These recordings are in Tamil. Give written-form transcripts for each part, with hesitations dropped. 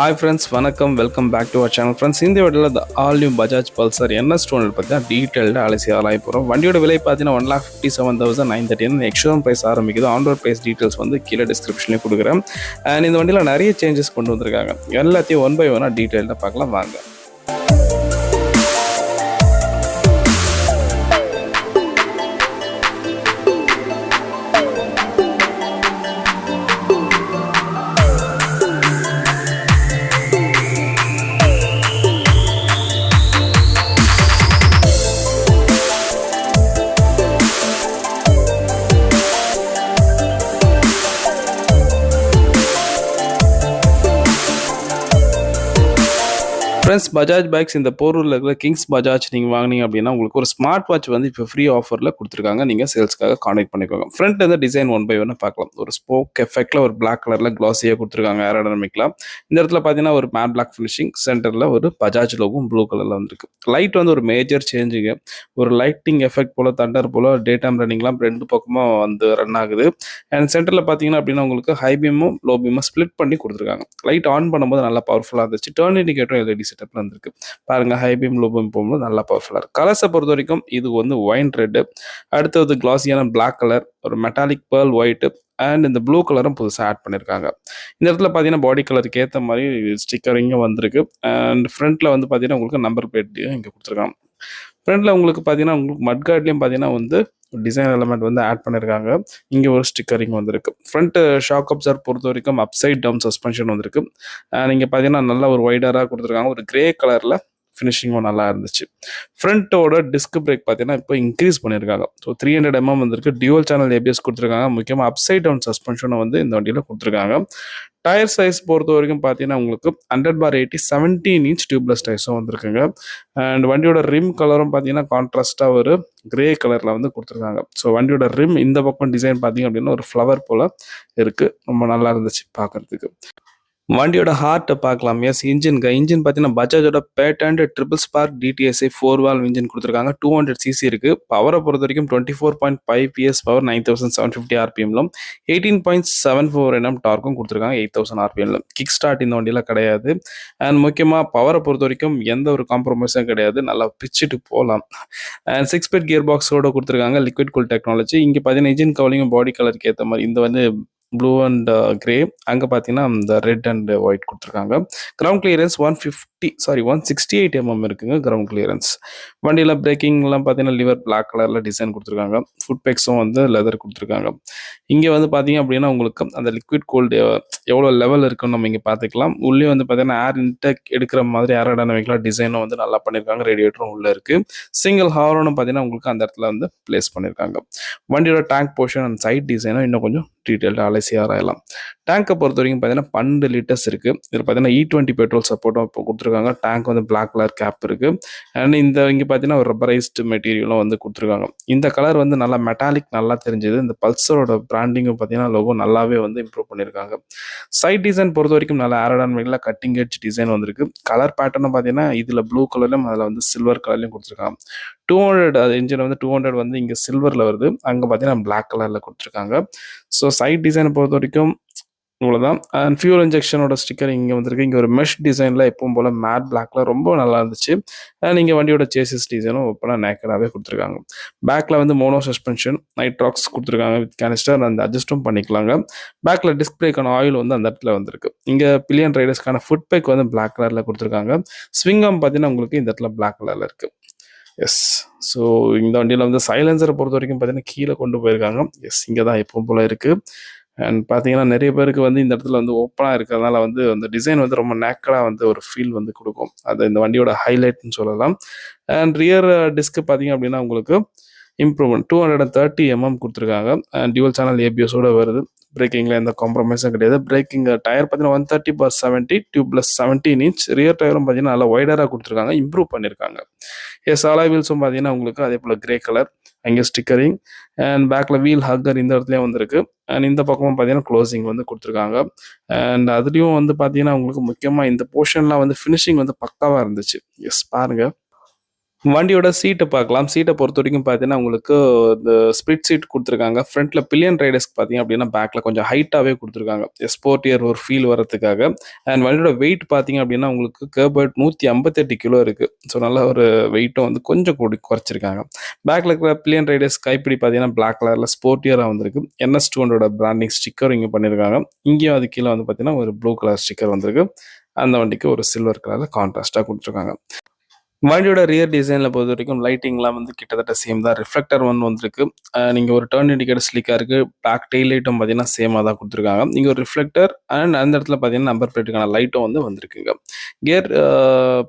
ஹாய் ஃப்ரெண்ட்ஸ், வணக்கம். Welcome back to our channel. Friends, இந்த வீடியோவில் the all new Bajaj Pulsar NS 200 பற்றி தான் டீட்டெயில்டாக அலசி ஆராய போகிறோம். வண்டியோட விலை பார்த்தீங்கன்னா 1,57,930 எக்ஸ்ஷோரூம் ப்ரைஸ் ஆரம்பிக்குது. ஆன்ரோட் ப்ரைஸ் டீட்டெயில்ஸ் வந்து கீழே டிஸ்கிரிப்ஷன்லேயே கொடுக்குறேன். அண்ட் இந்த வண்டியில் நிறைய சேஞ்சஸ் கொண்டு வந்திருக்காங்க. எல்லாத்தையும் ஒன் பை ஒன்னாக டீட்டெயில்டாக பார்க்கலாம் வாங்க. ஃப்ரெண்ட்ஸ், பஜாஜ் பைக்ஸ் இந்த போரூரில் இருக்கிற கிங்ஸ் பஜாஜ் நீங்கள் வாங்கினீங்க அப்படின்னா உங்களுக்கு ஒரு ஸ்மார்ட் வாட்ச் வந்து இப்போ ஃப்ரீ ஆஃபரில் கொடுத்துருக்காங்க. நீங்கள் சேல்ஸ்க்காக கான்டெக்ட் பண்ணிக்கோங்க. ஃப்ரண்ட் வந்து டிசைன் ஒன் பை ஒன்று பார்க்கலாம். ஒரு ஸ்போக் எஃபெக்டில் ஒரு பிளாக் கலரில் க்ளாஸியாக கொடுத்துருக்காங்க ஏரோடைனமிக்கில். இந்த இடத்துல பார்த்தீங்கன்னா ஒரு மேட் பிளாக் ஃபினிஷிங், சென்டரில் ஒரு பஜாஜ் லோகும் ப்ளூ கலரில் வந்துருக்கு. லைட் வந்து ஒரு மேஜர் சேஞ்சுங்க. ஒரு லைட்டிங் எஃபெக்ட் போல் தண்டர் போல் டே டைம் ரன்னிங்லாம் ரெண்டு பக்கமாக வந்து ரன் ஆகுது. அண்ட் சென்டரில் பார்த்தீங்கன்னா அப்படின்னா உங்களுக்கு ஹை பீமும் லோ பீமும் ஸ்ப்ளிட் பண்ணி கொடுத்துருக்காங்க. லைட் ஆன் பண்ணும்போது நல்லா பவர்ஃபுல்லாக இருந்துச்சு. டர்ன் இண்டிகேட்டரும் எல்இடி செட்டப்ல வந்திருக்கு. பாருங்க, ஹை பீம் லோ பீம் போகும்போது நல்லா பவர்ஃபுல்லாக இருக்கு. கலர்ஸை பொறுத்த வரைக்கும் இது வந்து ஒயின் ரெட்டு, அடுத்தது கிளாஸியான பிளாக் கலர், ஒரு மெட்டாலிக் பேர்ல் ஒயிட் அண்ட் இந்த ப்ளூ கலரும் புதுசாக ஆட் பண்ணியிருக்காங்க. இந்த இடத்துல பார்த்தீங்கன்னா பாடி கலருக்கு ஏற்ற மாதிரி ஸ்டிக்கரிங்கும் வந்திருக்கு. அண்ட் ஃப்ரண்ட்டில் வந்து பார்த்தீங்கன்னா உங்களுக்கு நம்பர் பிளேட் இங்கே கொடுத்துருக்காங்க. ஃப்ரண்ட்டில் உங்களுக்கு பார்த்தீங்கன்னா உங்களுக்கு மட்கார்ட்லேயும் பார்த்தீங்கன்னா வந்து டிசைன் எலமெண்ட் வந்து ஆட் பண்ணியிருக்காங்க. இங்கே ஒரு ஸ்டிக்கரிங் வந்திருக்கு. ஃப்ரண்ட் ஷாக் அப்சர்வர் பொறுத்த வரைக்கும் அப்சைட் டவுன் சஸ்பென்ஷன் வந்திருக்கு. நீங்கள் பார்த்தீங்கன்னா நல்லா ஒரு வைடராக கொடுத்துருக்காங்க. ஒரு கிரே கலரில் ஃபினிஷிங்கும் நல்லா இருந்துச்சு. ஃப்ரண்ட்டோட டிஸ்க் பிரேக் பார்த்தீங்கன்னா இப்போ இன்க்ரீஸ் பண்ணியிருக்காங்க. ஸோ 300 mm வந்திருக்கு. டியூவல் சேனல் ABS கொடுத்துருக்காங்க. முக்கியமாக அப்சைட் டவுன் சஸ்பென்ஷனை வந்து இந்த வண்டியில் கொடுத்துருக்காங்க. டயர் சைஸ் பொறுத்த வரைக்கும் பார்த்தீங்கன்னா உங்களுக்கு 100/80 17 inch டியூப்லெஸ் டயர்ஸும் வந்திருக்குங்க. அண்ட் வண்டியோட ரிம் கலரும் பார்த்தீங்கன்னா கான்ட்ராஸ்டாக ஒரு கிரே கலரில் வந்து கொடுத்துருக்காங்க. ஸோ வண்டியோட ரிம் இந்த பக்கம் டிசைன் பார்த்தீங்க அப்படின்னா ஒரு ஃப்ளவர் போல் இருக்குது. ரொம்ப நல்லா இருந்துச்சு பார்க்குறதுக்கு. வண்டியோட ஹார்ட்டை பார்க்கலாம். எஸ், இன்ஜின் பார்த்தீங்கன்னா பஜாஜோட patent triple spark DTSI 4 valve engine கொடுத்துருக்காங்க. 200 cc இருக்கு. பவரை பொறுத்த வரைக்கும் 24.5 PS பவர், 9750 RPMலும் 18.74 Nm டார்க்கும் கொடுத்துருக்காங்க. 8000 RPMல. கிக் ஸ்டார்ட் இந்த வண்டியில் கிடையாது. அண்ட் முக்கியமாக பவரை பொறுத்த வரைக்கும் எந்த ஒரு காம்ப்ரமைஸும் கிடையாது. நல்லா பிச்சுட்டு போகலாம். அண்ட் 6-speed கியர் பாக்ஸோட கொடுத்துருக்காங்க. Liquid cool technology. இங்கே பார்த்தீங்கன்னா இன்ஜின் கவலிங்கும் பாடி கலருக்கு ஏற்ற மாதிரி இந்த வந்து ப்ளூ அண்ட் கிரே, அங்கே பார்த்தீங்கன்னா இந்த ரெட் அண்ட் ஒயிட் கொடுத்துருக்காங்க. கிரவுண்ட் கிளியரன்ஸ் 168 mm இருக்குங்க கிரவுண்ட் கிளியரன்ஸ். வண்டியில் பிரேக்கிங்லாம் பார்த்தீங்கன்னா லிவர் பிளாக் கலரில் டிசைன் கொடுத்துருக்காங்க. ஃபுட் பேக்ஸும் வந்து லெதர் கொடுத்துருக்காங்க. இங்கே வந்து பார்த்தீங்க அப்படின்னா உங்களுக்கு அந்த லிக்விட் கோல்டு எவ்வளோ லெவல் இருக்குன்னு நம்ம இங்கே பார்த்துக்கலாம். உள்ளே வந்து பார்த்தீங்கன்னா ஏர் இன்டெக் எடுக்கிற மாதிரி ஏரோடைனமிக்கலாக டிசைனும் வந்து நல்லா பண்ணியிருக்காங்க. ரேடியேட்டரும் உள்ளே இருக்குது. சிங்கிள் ஹார்னும் பார்த்தீங்கன்னா உங்களுக்கு அந்த இடத்துல வந்து பிளேஸ் பண்ணியிருக்காங்க. வண்டியோட டேங்க் போர்ஷன் அண்ட் சைட் டிசைனும் இன்னும் கொஞ்சம் டீட்டெயில்டாக அலசி ஆராயலாம். டேங்கை பொறுத்த வரைக்கும் பார்த்தீங்கன்னா 12 லிட்டர்ஸ் இருக்குது. இதில் பார்த்தீங்கன்னா E20 பெட்ரோல் சப்போர்ட்டும் இப்போ கொடுத்துருக்காங்க. டேங்க் வந்து பிளாக் கலர் கேப் இருக்குது. அண்ட் இங்கே பார்த்தீங்கன்னா ஒரு ரப்பரைஸ்டு மெட்டீரியலும் வந்து கொடுத்துருக்காங்க. இந்த கலர் வந்து நல்லா மெட்டாலிக் நல்லா தெரிஞ்சது. இந்த பல்சரோட பிராண்டிங்கும் பார்த்தீங்கன்னா லோகோ நல்லாவே வந்து இம்ப்ரூவ் பண்ணியிருக்காங்க. சைட் டிசைன் பொறுத்த வரைக்கும் நல்லா ஏரோடைனமிக்கில் கட்டிங் எட்ஜ் டிசைன் வந்திருக்கு. கலர் பேட்டர்னும் பார்த்தீங்கன்னா இதில் ப்ளூ கலர்லையும் அதில் வந்து சில்வர் கலர்லையும் கொடுத்துருக்காங்க. 200 இன்ஜின் வந்து 200 வந்து இங்கே சில்வரில் வருது. அங்கே பார்த்தீங்கன்னா பிளாக் கலரில் கொடுத்துருக்காங்க. ஸோ சைட் டிசைனை பொறுத்த வரைக்கும் இவ்வளோதான். அண்ட் ஃபியூல் இன்ஜெக்ஷனோட ஸ்டிக்கர் இங்கே வந்திருக்கு. இங்கே ஒரு மெஷ் டிசைனில் எப்பவும் போல் மேட் பிளாக்ல ரொம்ப நல்லா இருந்துச்சு. அண்ட் இங்கே வண்டியோட சேசிஸ் டிசைனும் ஓப்பனாக நேக்கடாகவே கொடுத்துருக்காங்க. பேக்கில் வந்து மோனோ சஸ்பென்ஷன், நைட்ராக்ஸ் கொடுத்துருக்காங்க வித் கேனிஸ்டர். அந்த அட்ஜஸ்ட்டும் பண்ணிக்கலாங்க. பேக்கில் டிஸ்க் பிரேக்கான ஆயில் வந்து அந்த இடத்துல வந்திருக்கு. இங்கே பில்லியன் ரைடர்ஸ்க்கான ஃபுட் பேக் வந்து பிளாக் கலரில் கொடுத்துருக்காங்க. ஸ்விங்கம் பார்த்தீங்கன்னா உங்களுக்கு இந்த இடத்துல பிளாக் கலரில் இருக்குது. எஸ், ஸோ இந்த வண்டியில் வந்து சைலன்சரை பொறுத்த வரைக்கும் பார்த்தீங்கன்னா கீழே கொண்டு போயிருக்காங்க. எஸ், இங்கே தான் எப்பவும் போல் இருக்குது. அண்ட் பார்த்தீங்கன்னா நிறைய பேருக்கு வந்து இந்த இடத்துல வந்து ஓப்பனாக இருக்கிறதுனால வந்து அந்த டிசைன் வந்து ரொம்ப நேக்கடாக வந்து ஒரு ஃபீல் வந்து கொடுக்கும். அது இந்த வண்டியோட ஹைலைட்னு சொல்லலாம். அண்ட் ரியர் டிஸ்க்கு பார்த்தீங்க அப்படின்னா உங்களுக்கு இம்ப்ரூவ்மெண்ட் 230 mm கொடுத்துருக்காங்க. அண்ட் டியூவல் சேனல் ABSோட வருது. பிரேக்கிங்கில் எந்த காம்ப்ரமைஸும் கிடையாது. பிரேக்கிங் டயர் பார்த்தீங்கன்னா 130/70 டியூப்லெஸ் 17 inch. ரியர் டயரும் பார்த்தீங்கன்னா நல்லா வைடராக கொடுத்துருக்காங்க. இம்ப்ரூவ் பண்ணியிருக்காங்க. எஸ், அலாய் வீல்ஸும் பார்த்தீங்கன்னா உங்களுக்கு அதே போல் கிரே கலர், அங்கே ஸ்டிக்கரிங் அண்ட் பேக்கில் வீல் ஹக்கர் இந்த இடத்துலையும் வந்திருக்கு. அண்ட் இந்த பக்கமும் பார்த்தீங்கன்னா க்ளோசிங் வந்து கொடுத்துருக்காங்க. அண்ட் அதுலேயும் வந்து பார்த்தீங்கன்னா உங்களுக்கு முக்கியமாக இந்த போர்ஷன்லாம் வந்து ஃபினிஷிங் வந்து பக்காவாக இருந்துச்சு. எஸ், பாருங்கள். வண்டியோட சீட்டை பார்க்கலாம். சீட்ட பொறுத்தவரைக்கும் பார்த்தீங்கன்னா, உங்களுக்கு இந்த ஸ்ப்ளிட் சீட் குடுத்துருக்காங்க. ஃப்ரண்ட்ல பில்லியன் ரைடர்ஸ்க்கு பார்த்தீங்க அப்படின்னா, பேக்ல கொஞ்சம் ஹைட்டாவே குடுத்துருக்காங்க. ஸ்போர்ட்டியர் ஒரு ஃபீல் வரதுக்காக. அண்ட் வண்டியோட வெயிட் பார்த்தீங்க அப்படின்னா, உங்களுக்கு கர்பர்ட் 158 கிலோ இருக்கு. ஸோ நல்ல ஒரு வெயிட்டும் வந்து கொஞ்சம் குறைச்சிருக்காங்க. பேக்ல இருக்கிற பில்லியன் ரைடர்ஸ் கைப்பிடி பார்த்தீங்கன்னா, பிளாக் கலர்ல ஸ்போர்ட்டியரா வந்திருக்கு. NS200 பிராண்டிங் ஸ்டிக்கர் இங்க பண்ணியிருக்காங்க. இங்கேயும் அது கீழ வந்து பார்த்தீங்கன்னா, ஒரு ப்ளூ கலர் ஸ்டிக்கர் வந்திருக்கு. அந்த வண்டிக்கு ஒரு சில்வர் கலர்ல கான்ட்ராஸ்ட்டா குடுத்துருக்காங்க. வண்டியோட ரியர் டிசைனில் பொறுத்தவரைக்கும் லைட்டிங்லாம் வந்து கிட்டத்தட்ட சேம் தான். ரிஃப்ளெக்டர் ஒன் வந்திருக்கு. நீங்கள் ஒரு டர்ன் இண்டிகேட்டர் ஸ்லிக்காக இருக்குது. பேக் டெயில் லைட்டும் பார்த்தீங்கன்னா சேமாக தான் கொடுத்துருக்காங்க. இங்கே ஒரு ரிஃப்ளெக்டர் அண்ட் அந்த இடத்துல பார்த்தீங்கன்னா நம்பர் பிளேட்டுக்கான லைட்டும் வந்து வந்திருக்குங்க. கியர்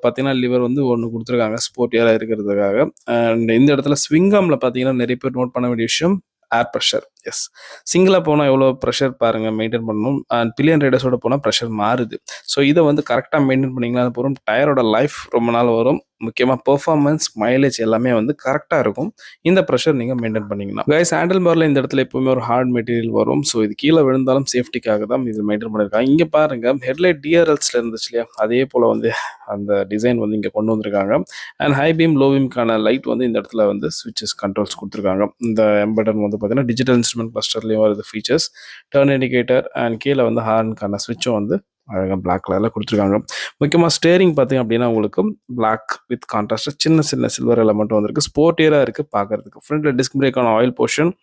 பார்த்தீங்கன்னா லிவர் வந்து ஒன்று கொடுத்துருக்காங்க ஸ்போர்ட்டியராக இருக்கிறதுக்காக. அண்ட் இந்த இடத்துல ஸ்விங்காமில் பார்த்தீங்கன்னா நிறைய பேர் நோட் பண்ண வேண்டிய விஷயம் ஏர் ப்ரெஷர். எஸ், சிங்கிளாக போனால் எவ்வளோ ப்ரெஷர் பாருங்கள் மெயின்டைன் பண்ணணும். அண்ட் பில்லியன் ரைடர்ஸோட போனால் ப்ரெஷர் மாறுது. ஸோ இதை வந்து கரெக்டாக மெயின்டைன் பண்ணிங்கன்னா போகிறோம். டயரோட லைஃப் ரொம்ப நாள் வரும். முக்கியமாக பெர்ஃபார்மன்ஸ் மைலேஜ் எல்லாமே வந்து கரெக்டாக இருக்கும் இந்த ப்ரெஷர் நீங்கள் மெயின்டைன் பண்ணிங்கன்னா. கைஸ் ஹேண்டில் பாரில் இந்த இடத்துல எப்பவுமே ஒரு ஹார்ட் மெட்டீரியல் வரும். ஸோ இது கீழே விழுந்தாலும் சேஃப்டிக்காக தான் இது மெயின்டைன் பண்ணியிருக்காங்க. இங்கே பாருங்கள் ஹெட்லைட் DRLஸில் இருந்துச்சு இல்லையா, அதே போல் வந்து அந்த டிசைன் வந்து இங்கே கொண்டு வந்திருக்காங்க. அண்ட் ஹை பீம் லோ பீம்க்கான லைட் வந்து இந்த இடத்துல வந்து ஸ்விட்சஸ் கண்ட்ரோல்ஸ் கொடுத்துருக்காங்க. இந்த எம்படன் வந்து பார்த்தீங்கன்னா டிஜிட்டல் இன்ஸ்ட்ருமெண்ட் கிளஸ்டர்லேயும் வருது ஃபீச்சர்ஸ். டர்ன் இண்டிகேட்டர் அண்ட் கீழே வந்து ஹார்னுக்கான ஸ்விட்சும் வந்து அழகாக பிளாக் கலரில் கொடுத்துருக்காங்க. முக்கியமாக ஸ்டேரிங் பார்த்தீங்க அப்படின்னா உங்களுக்கு பிளாக் வித் கான்ட்ராஸ்ட் சின்ன சின்ன சில்வர் எலமெண்ட் வந்திருக்கு. ஸ்போர்ட்டியராக இருக்குது பார்க்கறதுக்கு. ஃப்ரண்ட்டில் டிஸ்க் பிரேக்கான ஆயில் போர்ஷன்.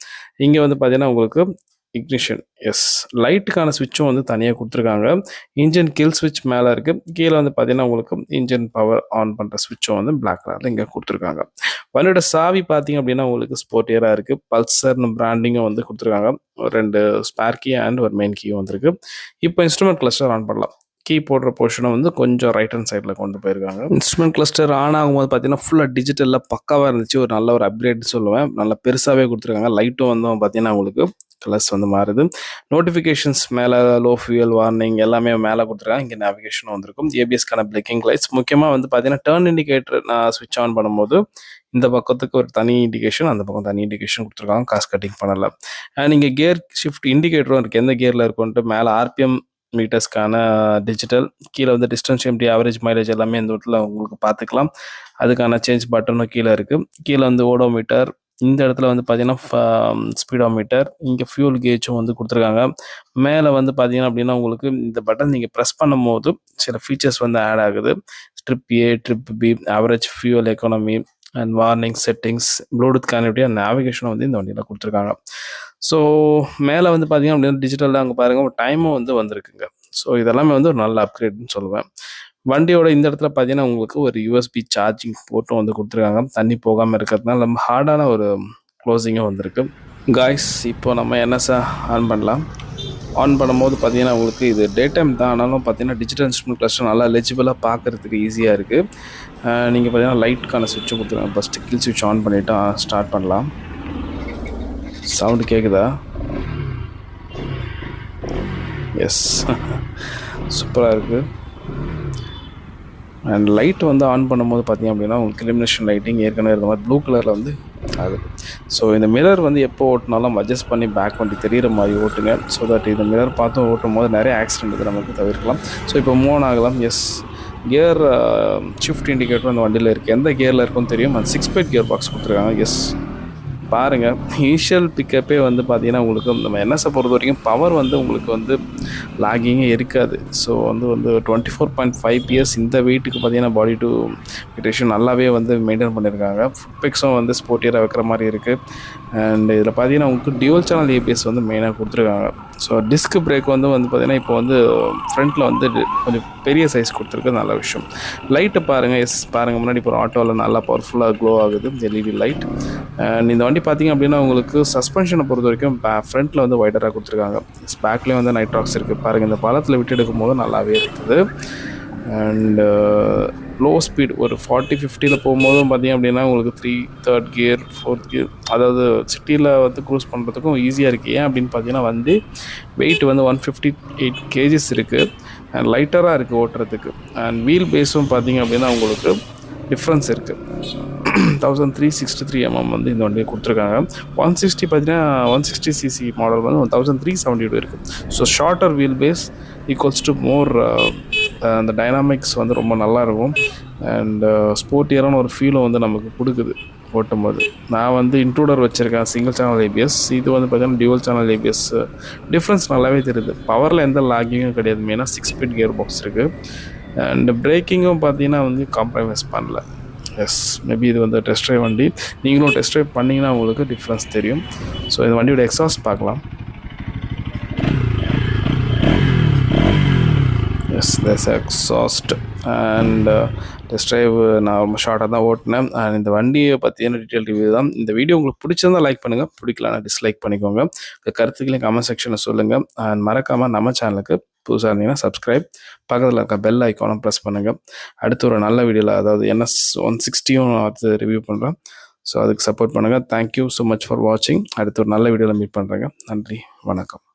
இங்கே வந்து பார்த்தீங்கன்னா உங்களுக்கு இக்னிஷன். எஸ், லைட்டுக்கான ஸ்விட்சும் வந்து தனியாக கொடுத்துருக்காங்க. இன்ஜின் கில் ஸ்விட்ச் மேலே இருக்குது. கீழே வந்து பார்த்தீங்கன்னா உங்களுக்கு இன்ஜின் பவர் ஆன் பண்ணுற ஸ்விட்சும் வந்து பிளாக் கலரில் இங்கே கொடுத்துருக்காங்க. வண்டியோட சாவி பார்த்தீங்க அப்படின்னா உங்களுக்கு ஸ்போர்ட்டியராக இருக்குது. பல்சர்னு பிராண்டிங்கும் வந்து கொடுத்துருக்காங்க. 2 ஸ்பேர் கீ அண்ட் ஒரு மெயின் கீயும் வந்திருக்கு. இப்போ இன்ஸ்ட்ருமெண்ட் கிளஸ்டர் ஆன் பண்ணலாம். கீ போடுற போர்ஷனை வந்து கொஞ்சம் ரைட் ஹேண்ட் சைடில் கொண்டு போயிருக்காங்க. இன்ஸ்ட்ருமெண்ட் கிளஸ்டர் ஆன் ஆகும்போது பார்த்தீங்கன்னா ஃபுல்லாக டிஜிட்டலில் பக்காவாக இருந்துச்சு. ஒரு நல்ல ஒரு அப்கிரேட் சொல்லுவேன். நல்லா பெருசாகவே கொடுத்துருக்காங்க. லைட்டும் வந்து பார்த்தீங்கன்னா உங்களுக்கு கலர்ஸ் வந்து மாறுது. நோட்டிஃபிகேஷன்ஸ் மேலே லோ ஃபியூயல் வார்னிங் எல்லாமே மேலே கொடுத்துருக்காங்க. இங்கே நேவிகேஷனும் வந்திருக்கும். ABSக்கான பிரேக்கிங் லைட்ஸ். முக்கியமாக வந்து பார்த்தீங்கன்னா டர்ன் இண்டிகேட்டர் நான் ஸ்விட்ச் ஆன் பண்ணும்போது இந்த பக்கத்துக்கு ஒரு தனி இண்டிகேஷன், அந்த பக்கம் தனி இண்டிகேஷன் கொடுத்துருக்காங்க. காசு கட்டிங் பண்ணல. அண்ட் இங்கே கியர் ஷிஃப்ட் இண்டிகேட்டரும் இருக்குது. எந்த கியரில் இருக்குன்ட்டு மேலே RPM மீட்டர்ஸ்க்கான டிஜிட்டல். கீழே வந்து டிஸ்டன்ஸ் எம்டி ஆவரேஜ் மைலேஜ் எல்லாமே இந்த இடத்துல உங்களுக்கு பார்த்துக்கலாம். அதுக்கான சேஞ்ச் பட்டனும் கீழே இருக்குது. கீழே வந்து ஓடோமீட்டர். இந்த இடத்துல வந்து பார்த்தீங்கன்னா ஸ்பீடோமீட்டர். இங்கே ஃபியூல் கேஜும் வந்து கொடுத்துருக்காங்க. மேலே வந்து பார்த்தீங்கன்னா அப்படின்னா உங்களுக்கு இந்த பட்டன் நீங்கள் ப்ரெஸ் பண்ணும்போது சில ஃபீச்சர்ஸ் வந்து ஆட் ஆகுது. Trip A, trip B, average fuel economy and warning settings, bluetooth connectivity and நேவிகேஷனும் வந்து இந்த வண்டியில் கொடுத்துருக்காங்க. ஸோ மேலே வந்து பார்த்தீங்கன்னா அப்படின்னா டிஜிட்டலில் அங்கே பாருங்கள் ஒரு டைமும் வந்து வந்திருக்குங்க. ஸோ இதெல்லாமே வந்து ஒரு நல்ல அப்கிரேட்னு சொல்லுவேன். வண்டியோட இந்த இடத்துல பார்த்தீங்கன்னா உங்களுக்கு ஒரு USB சார்ஜிங் போர்ட்டும் வந்து கொடுத்துருக்காங்க. தண்ணி போகாமல் இருக்கிறதுனால நம்ம ஹார்டான ஒரு க்ளோசிங்கும் வந்திருக்கு. காய்ஸ் இப்போ நம்ம NS ஆன் பண்ணலாம். ஆன் பண்ணும்போது பார்த்தீங்கன்னா உங்களுக்கு இது டே டைம் தான். ஆனாலும் பார்த்தீங்கன்னா டிஜிட்டல் இன்ஸ்ட்ருமெண்ட் கிளஸ்டர் நல்லா லெஜிபிளாக பார்க்குறதுக்கு ஈஸியாக இருக்குது. நீங்கள் பார்த்தீங்கன்னா லைட்டுக்கான ஸ்விட்சை கொடுத்துருக்காங்க. ஃபஸ்ட்டு கில் ஸ்விட்ச் ஆன் பண்ணிவிட்டு ஸ்டார்ட் பண்ணலாம். சவுண்டு கேட்குதா? எஸ், சூப்பராக இருக்குது. அண்ட் லைட் வந்து ஆன் பண்ணும்போது பார்த்தீங்க அப்படின்னா உங்களுக்கு இலுமினேஷன் லைட்டிங் ஏற்கனவே இருந்த மாதிரி ப்ளூ கலரில் வந்து ஆகுது. ஸோ இந்த மிரர் வந்து எப்போ ஓட்டினாலும் அட்ஜஸ்ட் பண்ணி பேக் வண்டி தெரிகிற மாதிரி ஓட்டுங்க. ஸோ தட் இந்த மிரர் பார்த்து ஓட்டும் போது நிறைய ஆக்சிடென்ட் இது நமக்கு தவிர்க்கலாம். ஸோ இப்போ மூவ் ஆகலாம். எஸ், கியர் ஷிஃப்ட் இண்டிகேட்டர் அந்த வண்டியில் இருக்குது. எந்த கியரில் இருக்குன்னு தெரியும். அந்த 6 கியர் பாக்ஸ் கொடுத்துருக்காங்க. எஸ், பாருங்கள் இனிஷியல் பிக்கப்பே வந்து பார்த்தீங்கன்னா உங்களுக்கு நம்ம NS பொறுத்த வரைக்கும் பவர் வந்து உங்களுக்கு வந்து லாகிங்கே இருக்காது. ஸோ வந்து 24.5 PS இந்த வெயிட்டுக்கு பார்த்தீங்கன்னா பாடி டு ரேஷியோ நல்லாவே வந்து மெயின்டைன் பண்ணியிருக்காங்க. ஃபுட் பெக்ஸும் வந்து ஸ்போர்ட்டியராக வைக்கிற மாதிரி இருக்குது. அண்ட் இதில் பார்த்தீங்கன்னா உங்களுக்கு டியூவல் சேனல் ABS வந்து மெயினாக கொடுத்துருக்காங்க. ஸோ டிஸ்க் பிரேக் வந்து பார்த்தீங்கன்னா இப்போ வந்து ஃப்ரண்ட்டில் வந்து கொஞ்சம் பெரிய சைஸ் கொடுத்துருக்கு. நல்ல விஷயம். லைட்டை பாருங்கள். எஸ், பாருங்கள் முன்னாடி இப்போ ஆட்டோவில் நல்லா பவர்ஃபுல்லாக க்ளோ ஆகுது LED லைட். அண்ட் இந்த வண்டி பார்த்தீங்க அப்படின்னா உங்களுக்கு சஸ்பென்ஷனை பொறுத்த வரைக்கும் ஃப்ரண்ட்டில் வந்து வைடராக கொடுத்துருக்காங்க. பேக்லேயும் வந்து நைட்ராக்ஸ் இருக்குது. பாருங்கள் இந்த பாலத்தில் விட்டு எடுக்கும் போது நல்லாவே இருக்குது. அண்டு லோ ஸ்பீட் ஒரு 40-50 போகும்போதும் பார்த்தீங்க அப்படின்னா உங்களுக்கு 3rd கியர் 4th கியர், அதாவது சிட்டியில் வந்து க்ரூஸ் பண்ணுறதுக்கும் ஈஸியாக இருக்குது. ஏன் அப்படின்னு பார்த்தீங்கன்னா வந்து வெயிட் வந்து 158 kgs இருக்குது. அண்ட் லைட்டராக இருக்குது ஓட்டுறதுக்கு. அண்ட் வீல் பேஸும் பார்த்தீங்க அப்படின்னா உங்களுக்கு டிஃப்ரென்ஸ் இருக்குது. 1363 mm வந்து இந்த வண்டியை கொடுத்துருக்காங்க. 160 பார்த்தீங்கன்னா 160cc மாடல் வந்து 1372 இருக்குது. So shorter wheel base equals to more அந்த டைனாமிக்ஸ் வந்து ரொம்ப நல்லாயிருக்கும். அண்ட் ஸ்போர்ட்டியரான ஒரு ஃபீலும் வந்து நமக்கு கொடுக்குது ஓட்டும்போது. நான் வந்து இன்ட்ரூடர் வச்சுருக்கேன், சிங்கிள் சேனல் ஏபிஎஸ். இது வந்து பார்த்தீங்கன்னா டியூவல் சேனல் ஏபிஎஸ். டிஃப்ரென்ஸ் நல்லாவே தெரியுது. பவரில் எந்த லாகிங்கும் கிடையாது. மெயினாக 6 ஸ்பீட் கியர் பாக்ஸ் இருக்குது. அண்ட் பிரேக்கிங்கும் பார்த்தீங்கன்னா வந்து காம்ப்ரமைஸ் பண்ணல. எஸ், மேபி இது வந்து டெஸ்ட் ட்ரைவ் வண்டி. நீங்களும் டெஸ்ட் ட்ரைவ் பண்ணிங்கன்னா உங்களுக்கு டிஃப்ரென்ஸ் தெரியும். ஸோ இந்த வண்டியோட எக்ஸாஸ்ட் பார்க்கலாம். Yes, there's exhaust. And test drive நான் ரொம்ப ஷார்ட்டாக தான் ஓட்டினேன். அண்ட் இந்த வண்டியை பற்றியான டீட்டெயில் ரிவ்யூ தான். இந்த வீடியோ உங்களுக்கு பிடிச்சிருந்தா லைக் பண்ணுங்கள், பிடிக்கலன்னா டிஸ்லைக் பண்ணிக்கோங்க. இந்த கருத்துக்களையும் கமெண்ட் செக்ஷனில் சொல்லுங்கள். அண்ட் மறக்காமல் நம்ம சேனலுக்கு புதுசாக இருந்தீங்கன்னா சப்ஸ்கிரைப், பக்கத்தில் இருக்க பெல் ஐக்கானும் ப்ரெஸ் பண்ணுங்கள். அடுத்து ஒரு நல்ல வீடியோவில், அதாவது NS 160 அடுத்து ரிவ்யூ பண்ணுறேன். ஸோ அதுக்கு சப்போர்ட் பண்ணுங்கள். தேங்க்யூ ஸோ மச் ஃபார் வாட்சிங். அடுத்து ஒரு நல்ல வீடியோவில் மீட் பண்ணுறேங்க. நன்றி, வணக்கம்.